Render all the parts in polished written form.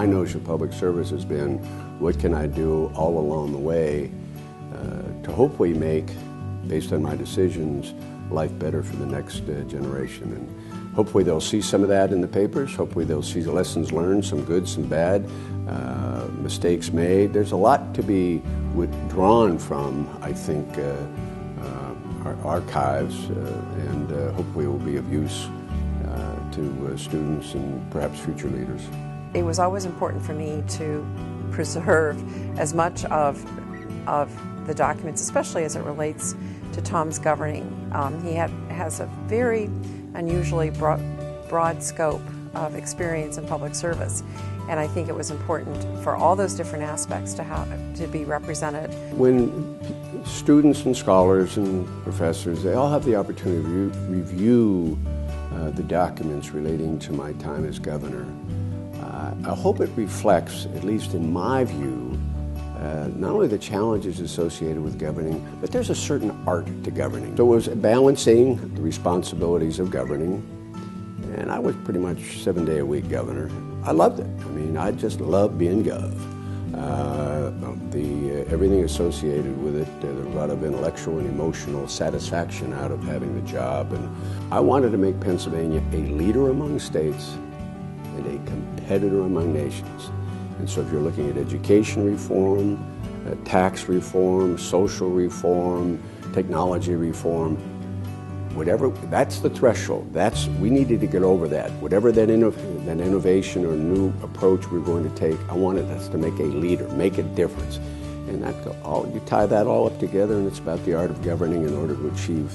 my notion of public service has been, what can I do all along the way to hopefully make, based on my decisions, life better for the next generation. And hopefully they'll see some of that in the papers. Hopefully they'll see the lessons learned, some good, some bad, mistakes made. There's a lot to be withdrawn from, I think, our archives, and hopefully it will be of use to students and perhaps future leaders. It was always important for me to preserve as much of the documents, especially as it relates to Tom's governing. He has a very unusually broad scope of experience in public service, and I think it was important for all those different aspects to be represented. When students and scholars and professors, they all have the opportunity to review the documents relating to my time as governor, I hope it reflects, at least in my view, not only the challenges associated with governing, but there's a certain art to governing. So it was balancing the responsibilities of governing, and I was pretty much 7-day-a-week governor. I loved it. I mean, I just loved being gov. Everything associated with it, there was a lot of intellectual and emotional satisfaction out of having the job. And I wanted to make Pennsylvania a leader among states and a competitor among nations. And so if you're looking at education reform, tax reform, social reform, technology reform, whatever, that's the threshold. We needed to get over that. Whatever that innovation or new approach we're going to take, I wanted us to make a leader, make a difference. And you tie that all up together, and it's about the art of governing in order to achieve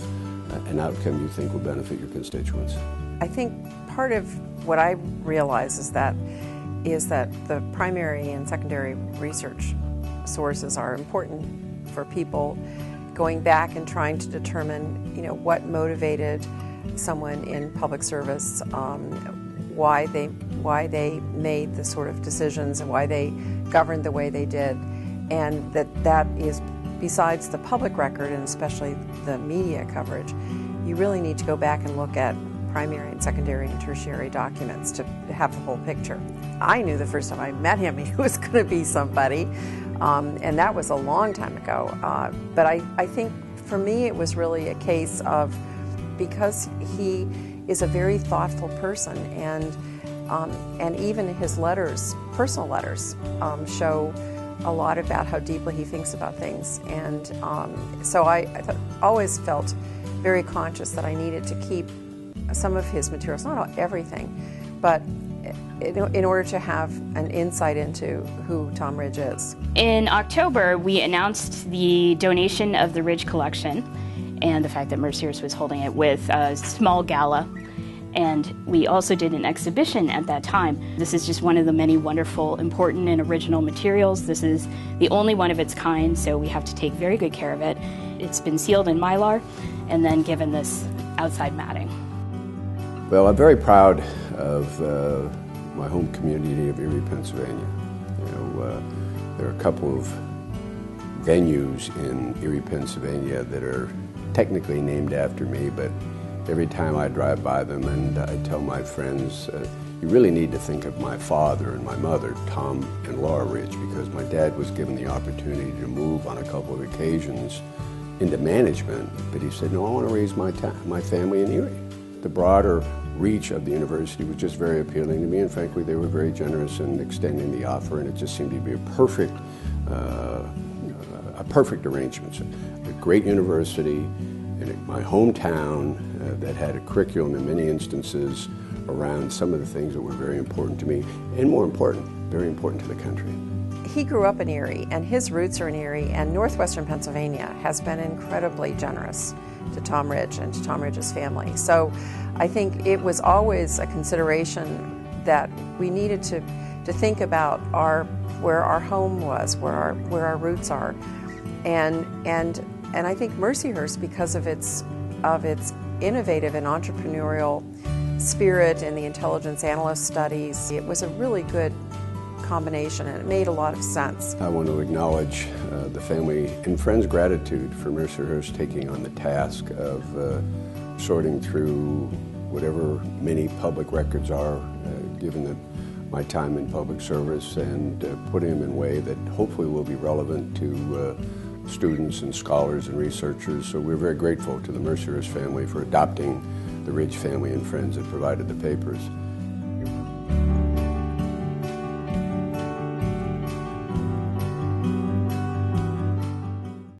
an outcome you think will benefit your constituents. I think part of what I realize is that the primary and secondary research sources are important for people going back and trying to determine, what motivated someone in public service, why they made the sort of decisions and why they governed the way they did, and that is, besides the public record and especially the media coverage, you really need to go back and look at primary and secondary and tertiary documents to have the whole picture. I knew the first time I met him he was going to be somebody, and that was a long time ago. But I think for me it was really a case of, because he is a very thoughtful person, and even his letters, personal letters, show a lot about how deeply he thinks about things. And so I always felt very conscious that I needed to keep some of his materials, not everything, but in order to have an insight into who Tom Ridge is. In October, we announced the donation of the Ridge collection and the fact that Mercyhurst was holding it with a small gala. And we also did an exhibition at that time. This is just one of the many wonderful, important, and original materials. This is the only one of its kind, so we have to take very good care of it. It's been sealed in Mylar and then given this outside matting. Well, I'm very proud of my home community of Erie, Pennsylvania. There are a couple of venues in Erie, Pennsylvania that are technically named after me, but every time I drive by them and I tell my friends, you really need to think of my father and my mother, Tom and Laura Ridge, because my dad was given the opportunity to move on a couple of occasions into management, but he said, no, I want to raise my family in Erie. The broader reach of the university was just very appealing to me, and frankly, they were very generous in extending the offer, and it just seemed to be a perfect arrangement. So, a great university in my hometown that had a curriculum in many instances around some of the things that were very important to me, and more important, very important to the country. He grew up in Erie, and his roots are in Erie, and northwestern Pennsylvania has been incredibly generous to Tom Ridge and to Tom Ridge's family. So I think it was always a consideration that we needed to think about where our home was, where our roots are, and I think Mercyhurst, because of its innovative and entrepreneurial spirit and the intelligence analyst studies, it was a really good combination, and it made a lot of sense. I want to acknowledge the family and friends' gratitude for Mercyhurst taking on the task of sorting through whatever many public records are, given that my time in public service and putting them in a way that hopefully will be relevant to students and scholars and researchers. So we're very grateful to the Mercyhurst family for adopting the Ridge family and friends that provided the papers.